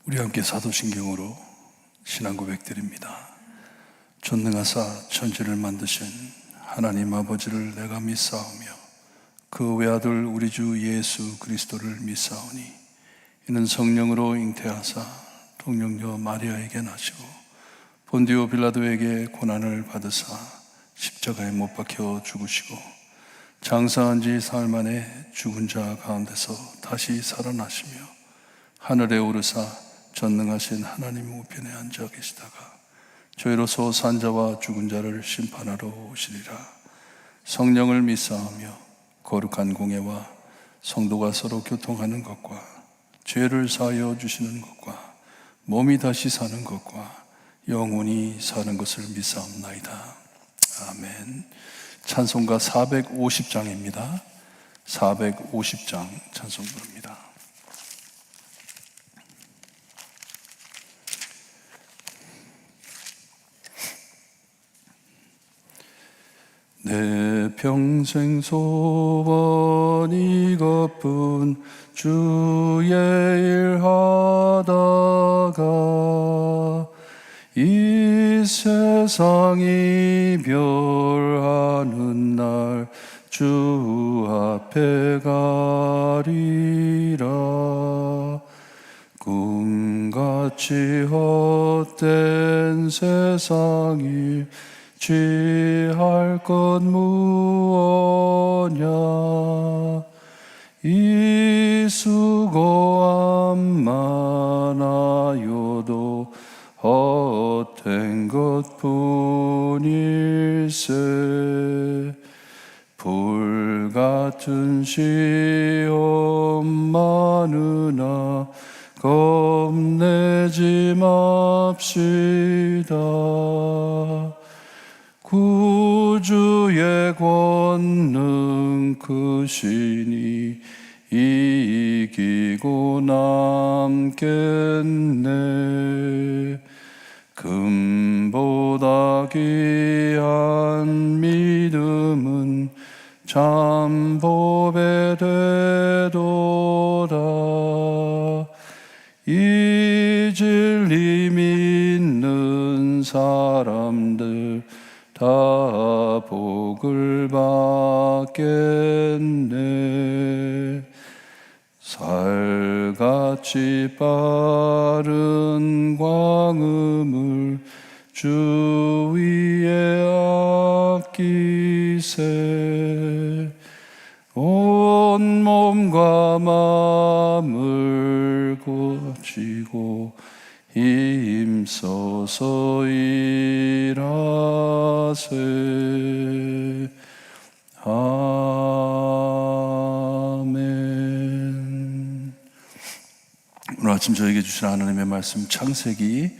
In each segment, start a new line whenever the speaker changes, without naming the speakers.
우리 함께 사도신경으로 신앙 고백드립니다. 전능하사 천지를 만드신 하나님 아버지를 내가 믿사오며 그 외아들 우리 주 예수 그리스도를 믿사오니 이는 성령으로 잉태하사 동령녀 마리아에게 나시고 본디오 빌라도에게 고난을 받으사 십자가에 못 박혀 죽으시고 장사한 지 사흘 만에 죽은 자 가운데서 다시 살아나시며 하늘에 오르사 전능하신 하나님 우편에 앉아 계시다가 저희로서 산자와 죽은 자를 심판하러 오시리라. 성령을 믿사오며 거룩한 공예와 성도가 서로 교통하는 것과 죄를 사하여 주시는 것과 몸이 다시 사는 것과 영원히 사는 것을 믿사옵나이다. 아멘. 찬송가 450장입니다. 450장 찬송 부릅니다. 내 평생 소원 이것뿐 주의 일 하다가 이 세상 이별하는 날 주 앞에 가리라. 꿈같이 헛된 세상이 취할 것 무엇냐. 이 수고함만 하여도 헛된 것뿐일세. 불같은 시험 많으나 겁내지 맙시다. 구주의 권능 크시니 이기고 남겠네. 금보다 귀한 믿음은 참 법에 되도다. 이 진리 믿는 사람들 다 복을 받겠네. 살같이 빠른 광음을 주 위에 아끼세. 온 몸과 마음을 고치고 힘써서 일하세. 아멘. 오늘 아침 저에게 주신 하나님의 말씀 창세기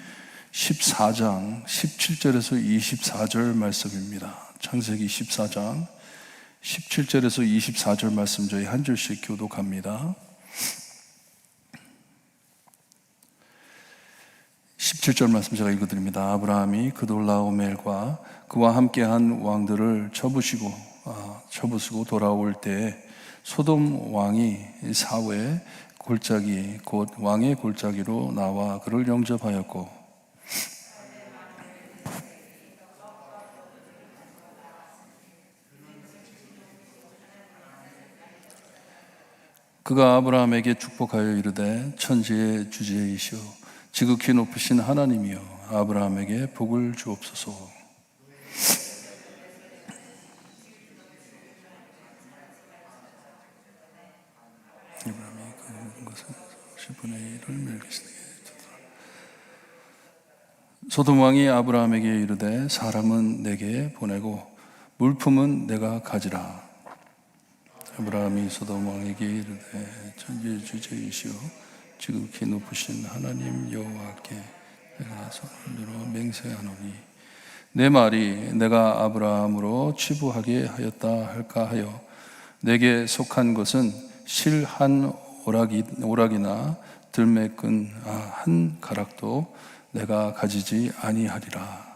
14장 17절에서 24절 말씀입니다. 창세기 14장 17절에서 24절 말씀 저희 한 줄씩 교독합니다. 17절 말씀 제가 읽어드립니다. 아브라함이 그돌라오멜과 그와 함께한 왕들을 쳐부수고 돌아올 때 소돔 왕이 사외 골짜기 곧 왕의 골짜기로 나와 그를 영접하였고 그가 아브라함에게 축복하여 이르되 천지의 주제이시오 지극히 높으신 하나님이여 아브라함에게 복을 주옵소서. 아브라함이 그 모든 것을 10분의 1을 멜기세덱에게 주더라. 소돔 왕이 아브라함에게 이르되 사람은 내게 보내고 물품은 내가 가지라. 아브라함이 소돔 왕에게 이르되 천지의 주제이시오 지극히 높으신 하나님 여호와께 내가 손을 들어 맹세하노니 내 말이 내가 아브라함으로 치부하게 하였다 할까 하여 내게 속한 것은 실 한 오락이나 들매끈 한 가락도 내가 가지지 아니하리라.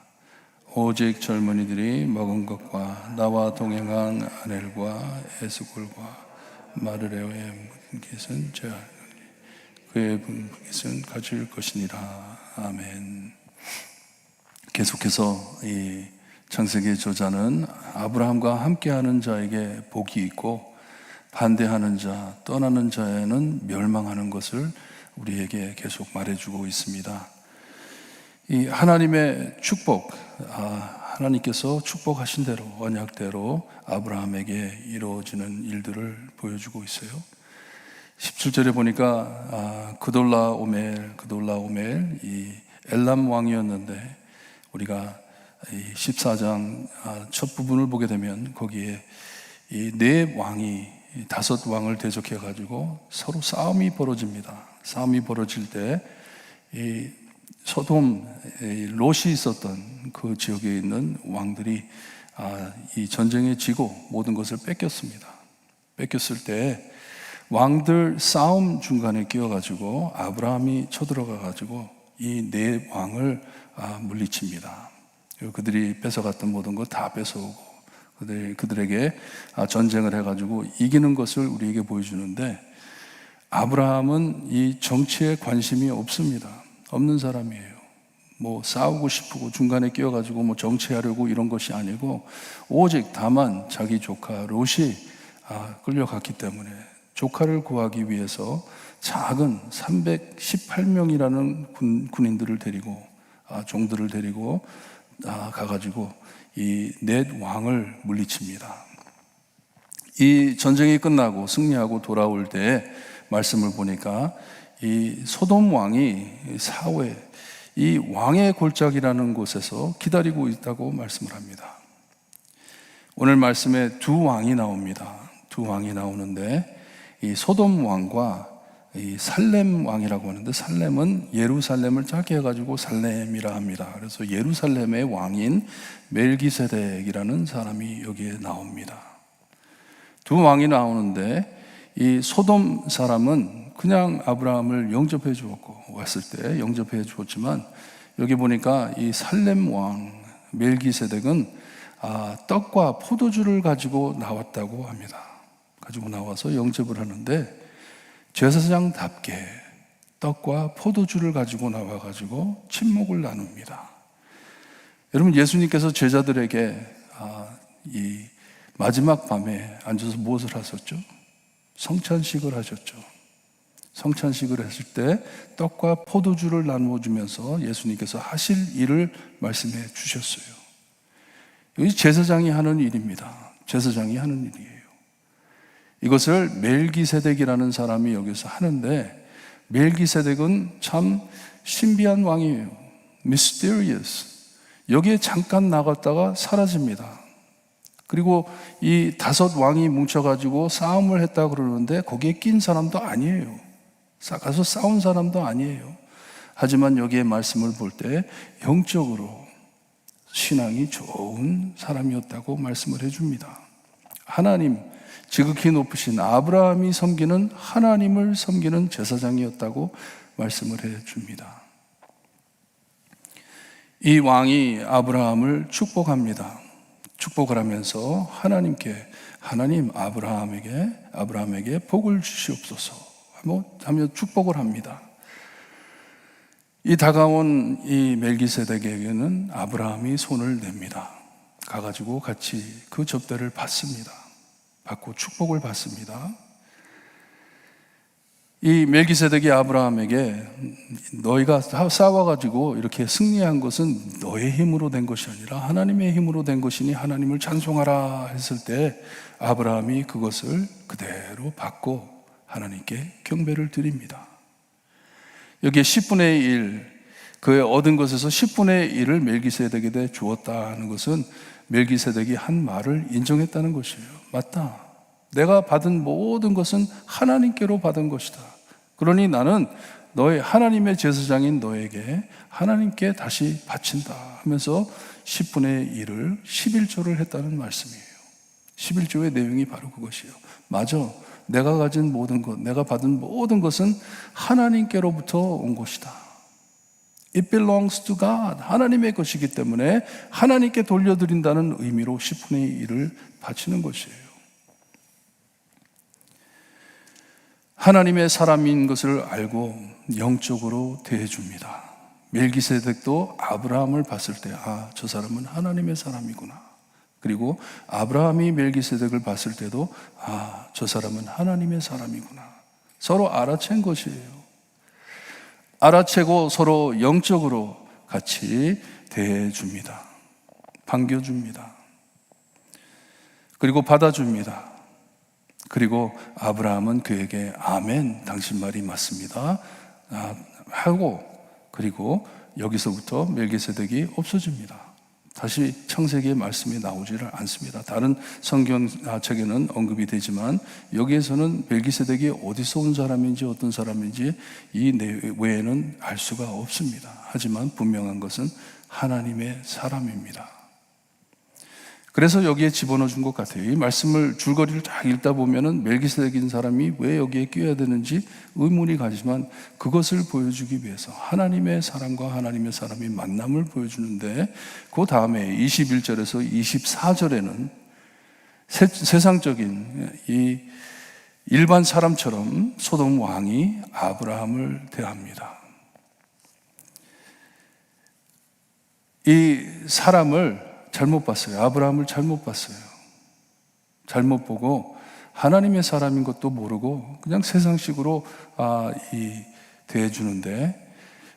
오직 젊은이들이 먹은 것과 나와 동행한 아넬과 에스골과 마르레오의 묻은 것은 제하리니 그의 분깃은 가질 것이니라. 아멘. 계속해서 이 창세기 저자는 아브라함과 함께하는 자에게 복이 있고 반대하는 자, 떠나는 자에는 멸망하는 것을 우리에게 계속 말해주고 있습니다. 이 하나님의 축복, 하나님께서 축복하신 대로, 언약대로 아브라함에게 이루어지는 일들을 보여주고 있어요. 17절에 보니까 그돌라오멜, 이 엘람 왕이었는데, 우리가 이 14장 첫 부분을 보게 되면 거기에 이 네 왕이 다섯 왕을 대적해 가지고 서로 싸움이 벌어집니다. 싸움이 벌어질 때 이 소돔, 롯이 있었던 그 지역에 있는 왕들이 이 전쟁에 지고 모든 것을 뺏겼습니다. 뺏겼을 때 왕들 싸움 중간에 끼어가지고 아브라함이 쳐들어가가지고 이 네 왕을 물리칩니다. 그들이 뺏어갔던 모든 것 다 뺏어오고 그들에게 전쟁을 해가지고 이기는 것을 우리에게 보여주는데, 아브라함은 이 정치에 관심이 없습니다. 없는 사람이에요. 뭐 싸우고 싶고 중간에 끼어가지고 뭐 정치하려고 이런 것이 아니고, 오직 다만 자기 조카 롯이 끌려갔기 때문에 조카를 구하기 위해서 작은 318명이라는 군인들을 데리고 종들을 데리고 가가지고 이 넷 왕을 물리칩니다. 이 전쟁이 끝나고 승리하고 돌아올 때 말씀을 보니까 이 소돔 왕이 사회, 이 왕의 골짜기라는 곳에서 기다리고 있다고 말씀을 합니다. 오늘 말씀에 두 왕이 나옵니다. 두 왕이 나오는데 이 소돔 왕과 이 살렘 왕이라고 하는데, 살렘은 예루살렘을 짧게 해가지고 살렘이라 합니다. 그래서 예루살렘의 왕인 멜기세덱이라는 사람이 여기에 나옵니다. 두 왕이 나오는데 이 소돔 사람은 그냥 아브라함을 영접해 주었고, 왔을 때 영접해 주었지만, 여기 보니까 이 살렘 왕 멜기세덱은 떡과 포도주를 가지고 나왔다고 합니다. 가지고 나와서 영접을 하는데, 제사장답게 떡과 포도주를 가지고 나와가지고 친목을 나눕니다. 여러분, 예수님께서 제자들에게 이 마지막 밤에 앉아서 무엇을 하셨죠? 성찬식을 하셨죠. 성찬식을 했을 때 떡과 포도주를 나누어 주면서 예수님께서 하실 일을 말씀해 주셨어요. 이것이 제사장이 하는 일입니다. 제사장이 하는 일이에요. 이것을 멜기세덱이라는 사람이 여기서 하는데, 멜기세덱은 참 신비한 왕이에요. Mysterious. 여기에 잠깐 나갔다가 사라집니다. 그리고 이 다섯 왕이 뭉쳐가지고 싸움을 했다 그러는데 거기에 낀 사람도 아니에요. 가서 싸운 사람도 아니에요. 하지만 여기에 말씀을 볼 때 영적으로 신앙이 좋은 사람이었다고 말씀을 해줍니다. 하나님, 지극히 높으신 아브라함이 섬기는 하나님을 섬기는 제사장이었다고 말씀을 해줍니다. 이 왕이 아브라함을 축복합니다. 축복을 하면서 하나님 아브라함에게 복을 주시옵소서 하며 축복을 합니다. 이 다가온 이 멜기세덱에게는 아브라함이 손을 냅니다. 가가지고 같이 그 접대를 받습니다. 받고 축복을 받습니다. 이 멜기세덱이 아브라함에게 너희가 싸워가지고 이렇게 승리한 것은 너의 힘으로 된 것이 아니라 하나님의 힘으로 된 것이니 하나님을 찬송하라 했을 때, 아브라함이 그것을 그대로 받고 하나님께 경배를 드립니다. 여기에 10분의 1, 그의 얻은 것에서 10분의 1을 멜기세덱에게 주었다는 것은 멜기세덱이 한 말을 인정했다는 것이에요. 맞다. 내가 받은 모든 것은 하나님께로 받은 것이다. 그러니 나는 너의 하나님의 제사장인 너에게 하나님께 다시 바친다 하면서 10분의 1을 11조를 했다는 말씀이에요. 11조의 내용이 바로 그것이에요. 맞아. 내가 가진 모든 것, 내가 받은 모든 것은 하나님께로부터 온 것이다. It belongs to God. 하나님의 것이기 때문에 하나님께 돌려드린다는 의미로 10분의 1을 바치는 것이에요. 하나님의 사람인 것을 알고 영적으로 대해줍니다. 멜기세덱도 아브라함을 봤을 때, 저 사람은 하나님의 사람이구나. 그리고 아브라함이 멜기세덱을 봤을 때도, 저 사람은 하나님의 사람이구나. 서로 알아챈 것이에요. 알아채고 서로 영적으로 같이 대해줍니다. 반겨줍니다. 그리고 받아줍니다. 그리고 아브라함은 그에게 아멘, 당신 말이 맞습니다 하고, 그리고 여기서부터 멜기세덱이 없어집니다. 다시 창세기의 말씀이 나오지를 않습니다. 다른 성경책에는 언급이 되지만 여기에서는 멜기세덱이 어디서 온 사람인지 어떤 사람인지 이 외에는 알 수가 없습니다. 하지만 분명한 것은 하나님의 사람입니다. 그래서 여기에 집어넣어 준 것 같아요. 이 말씀을 줄거리를 쫙 읽다 보면은 멜기세덱인 사람이 왜 여기에 끼어야 되는지 의문이 가지만 그것을 보여주기 위해서 하나님의 사람과 하나님의 사람이 만남을 보여주는데, 그 다음에 21절에서 24절에는 세상적인 이 일반 사람처럼 소돔 왕이 아브라함을 대합니다. 이 사람을 잘못 봤어요. 아브라함을 잘못 봤어요. 잘못 보고 하나님의 사람인 것도 모르고 그냥 세상식으로 대해주는데,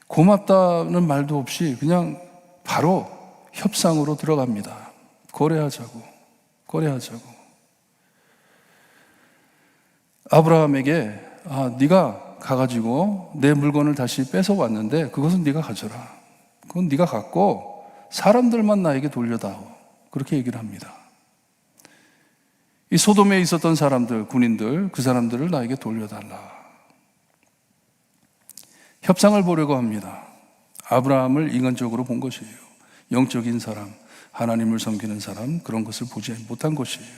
고맙다는 말도 없이 그냥 바로 협상으로 들어갑니다. 거래하자고. 아브라함에게 네가 가가지고 내 물건을 다시 뺏어왔는데 그것은 네가 가져라. 그건 네가 갖고 사람들만 나에게 돌려다오. 그렇게 얘기를 합니다. 이 소돔에 있었던 사람들, 군인들, 그 사람들을 나에게 돌려달라. 협상을 보려고 합니다. 아브라함을 인간적으로 본 것이에요. 영적인 사람, 하나님을 섬기는 사람, 그런 것을 보지 못한 것이에요.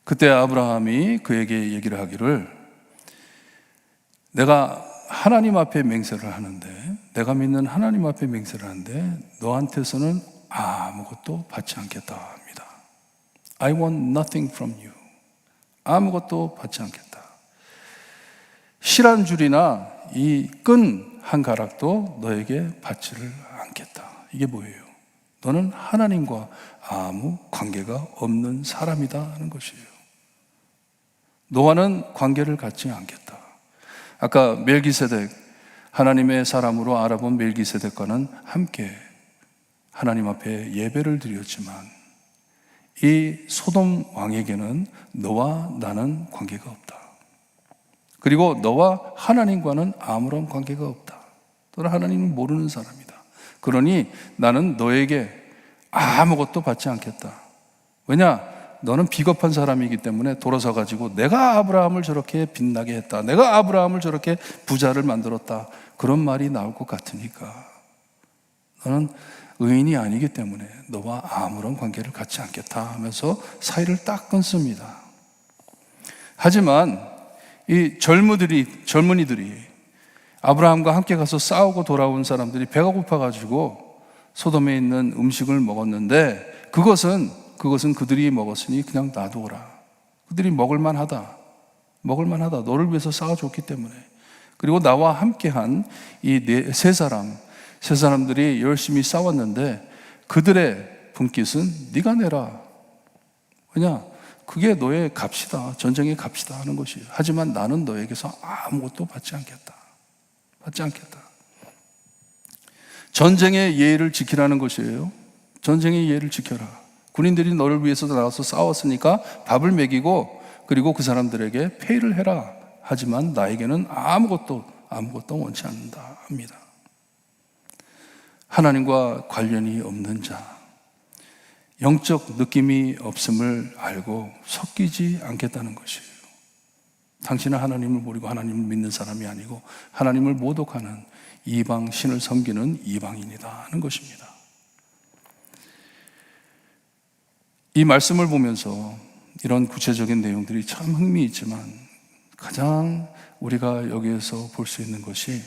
그때 아브라함이 그에게 얘기를 하기를, 내가 하나님 앞에 맹세를 하는데, 내가 믿는 하나님 앞에 맹세를 하는데 너한테서는 아무것도 받지 않겠다 합니다. I want nothing from you. 아무것도 받지 않겠다. 실 한 줄이나 이 끈 한 가락도 너에게 받지를 않겠다. 이게 뭐예요? 너는 하나님과 아무 관계가 없는 사람이다 하는 것이에요. 너와는 관계를 갖지 않겠다. 아까 멜기세덱, 하나님의 사람으로 알아본 멜기세덱과는 함께 하나님 앞에 예배를 드렸지만 이 소돔 왕에게는 너와 나는 관계가 없다. 그리고 너와 하나님과는 아무런 관계가 없다. 너는 하나님을 모르는 사람이다. 그러니 나는 너에게 아무것도 받지 않겠다. 왜냐? 너는 비겁한 사람이기 때문에 돌아서 가지고 내가 아브라함을 저렇게 빛나게 했다, 내가 아브라함을 저렇게 부자를 만들었다, 그런 말이 나올 것 같으니까 너는 의인이 아니기 때문에 너와 아무런 관계를 갖지 않겠다 하면서 사이를 딱 끊습니다. 하지만 이 젊은이들이 아브라함과 함께 가서 싸우고 돌아온 사람들이 배가 고파가지고 소돔에 있는 음식을 먹었는데 그것은 그들이 먹었으니 그냥 놔두어라. 그들이 먹을만하다. 너를 위해서 쌓아줬기 때문에. 그리고 나와 함께한 이 세 사람들이 열심히 싸웠는데 그들의 분깃은 네가 내라. 왜냐? 그게 너의 값이다. 전쟁의 값이다 하는 것이에요. 하지만 나는 너에게서 아무것도 받지 않겠다. 전쟁의 예의를 지키라는 것이에요. 전쟁의 예의를 지켜라. 군인들이 너를 위해서 나가서 싸웠으니까 밥을 먹이고 그리고 그 사람들에게 페이를 해라. 하지만 나에게는 아무것도 원치 않는다 합니다. 하나님과 관련이 없는 자, 영적 느낌이 없음을 알고 섞이지 않겠다는 것이에요. 당신은 하나님을 모르고 하나님을 믿는 사람이 아니고 하나님을 모독하는 이방 신을 섬기는 이방인이다 하는 것입니다. 이 말씀을 보면서 이런 구체적인 내용들이 참 흥미있지만 가장 우리가 여기에서 볼 수 있는 것이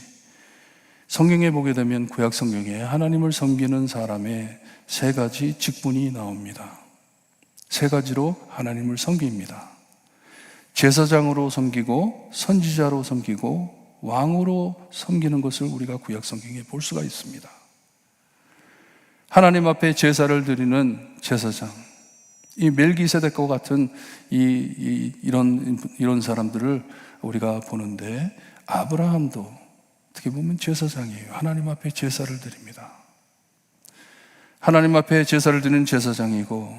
성경에 보게 되면 구약 성경에 하나님을 섬기는 사람의 세 가지 직분이 나옵니다. 세 가지로 하나님을 섬깁니다. 제사장으로 섬기고 선지자로 섬기고 왕으로 섬기는 것을 우리가 구약 성경에 볼 수가 있습니다. 하나님 앞에 제사를 드리는 제사장, 이 멜기세덱과 같은 이런 사람들을 우리가 보는데, 아브라함도 어떻게 보면 제사장이에요. 하나님 앞에 제사를 드립니다. 하나님 앞에 제사를 드리는 제사장이고,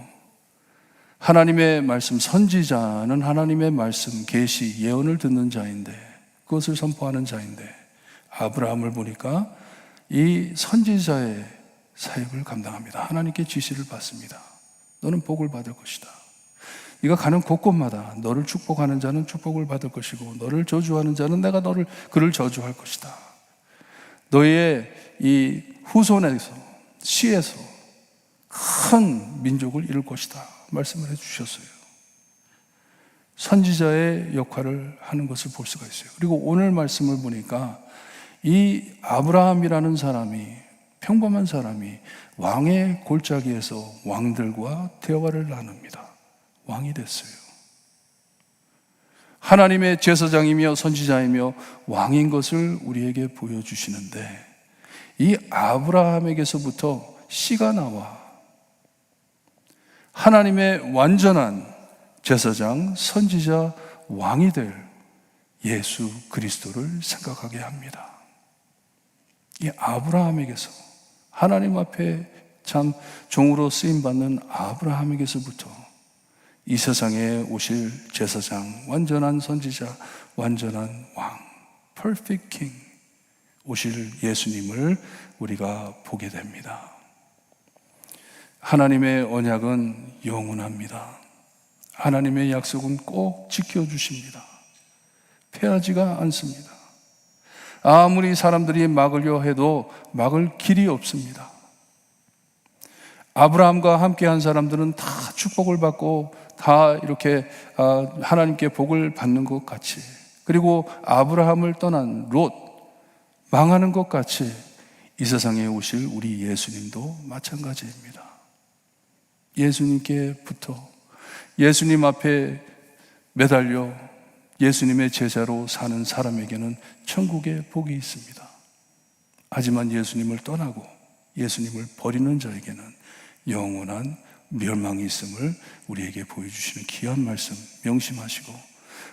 하나님의 말씀, 선지자는 하나님의 말씀, 계시, 예언을 듣는 자인데, 그것을 선포하는 자인데, 아브라함을 보니까 이 선지자의 사역을 감당합니다. 하나님께 지시를 받습니다. 너는 복을 받을 것이다. 네가 가는 곳곳마다 너를 축복하는 자는 축복을 받을 것이고, 너를 저주하는 자는 내가 그를 저주할 것이다. 너의 이 후손에서, 씨에서 큰 민족을 이룰 것이다 말씀을 해주셨어요. 선지자의 역할을 하는 것을 볼 수가 있어요. 그리고 오늘 말씀을 보니까 이 아브라함이라는 사람이, 평범한 사람이 왕의 골짜기에서 왕들과 대화를 나눕니다. 왕이 됐어요. 하나님의 제사장이며 선지자이며 왕인 것을 우리에게 보여주시는데, 이 아브라함에게서부터 씨가 나와 하나님의 완전한 제사장, 선지자, 왕이 될 예수 그리스도를 생각하게 합니다. 이 아브라함에게서, 하나님 앞에 참 종으로 쓰임받는 아브라함에게서부터 이 세상에 오실 제사장, 완전한 선지자, 완전한 왕, perfect king, 오실 예수님을 우리가 보게 됩니다. 하나님의 언약은 영원합니다. 하나님의 약속은 꼭 지켜주십니다. 패하지가 않습니다. 아무리 사람들이 막으려 해도 막을 길이 없습니다. 아브라함과 함께한 사람들은 다 축복을 받고 다 이렇게 하나님께 복을 받는 것 같이, 그리고 아브라함을 떠난 롯, 망하는 것 같이 이 세상에 오실 우리 예수님도 마찬가지입니다. 예수님께 붙어 예수님 앞에 매달려 예수님의 제자로 사는 사람에게는 천국의 복이 있습니다. 하지만 예수님을 떠나고 예수님을 버리는 자에게는 영원한 멸망이 있음을 우리에게 보여주시는 귀한 말씀 명심하시고,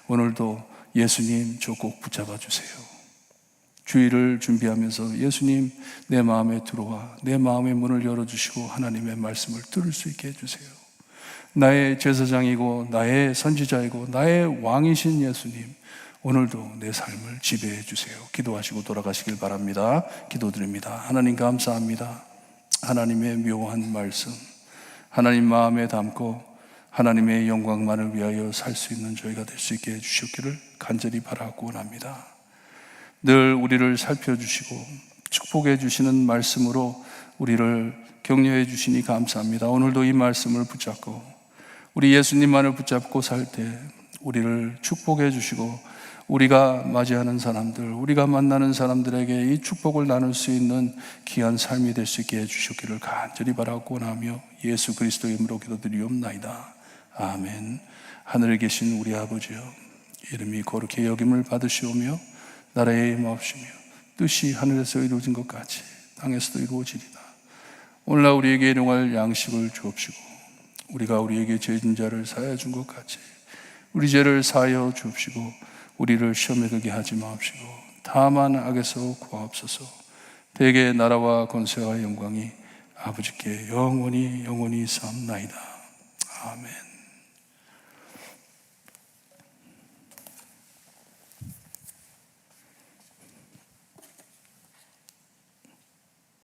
오늘도 예수님 저 꼭 붙잡아 주세요. 주일을 준비하면서 예수님 내 마음에 들어와 내 마음의 문을 열어주시고 하나님의 말씀을 들을 수 있게 해주세요. 나의 제사장이고 나의 선지자이고 나의 왕이신 예수님, 오늘도 내 삶을 지배해 주세요. 기도하시고 돌아가시길 바랍니다. 기도드립니다. 하나님 감사합니다. 하나님의 묘한 말씀, 하나님 마음에 담고 하나님의 영광만을 위하여 살 수 있는 저희가 될 수 있게 해주셨기를 간절히 바라고 원합니다. 늘 우리를 살펴주시고 축복해 주시는 말씀으로 우리를 격려해 주시니 감사합니다. 오늘도 이 말씀을 붙잡고 우리 예수님만을 붙잡고 살 때 우리를 축복해 주시고, 우리가 맞이하는 사람들, 우리가 만나는 사람들에게 이 축복을 나눌 수 있는 귀한 삶이 될 수 있게 해주셨기를 간절히 바라고 원하며 예수 그리스도의 이름으로 기도드리옵나이다. 아멘. 하늘에 계신 우리 아버지여, 이름이 거룩히 여김을 받으시오며 나라의 임하옵시며 뜻이 하늘에서 이루어진 것 같이 땅에서도 이루어지리다. 오늘날 우리에게 일용할 양식을 주옵시고, 우리가 우리에게 죄진 자를 사하여 준 것 같이 우리 죄를 사하여 주옵시고, 우리를 시험에 들게 하지 마옵시고 다만 악에서 구하옵소서. 대개 나라와 권세와 영광이 아버지께 영원히 영원히 사옵나이다. 아멘.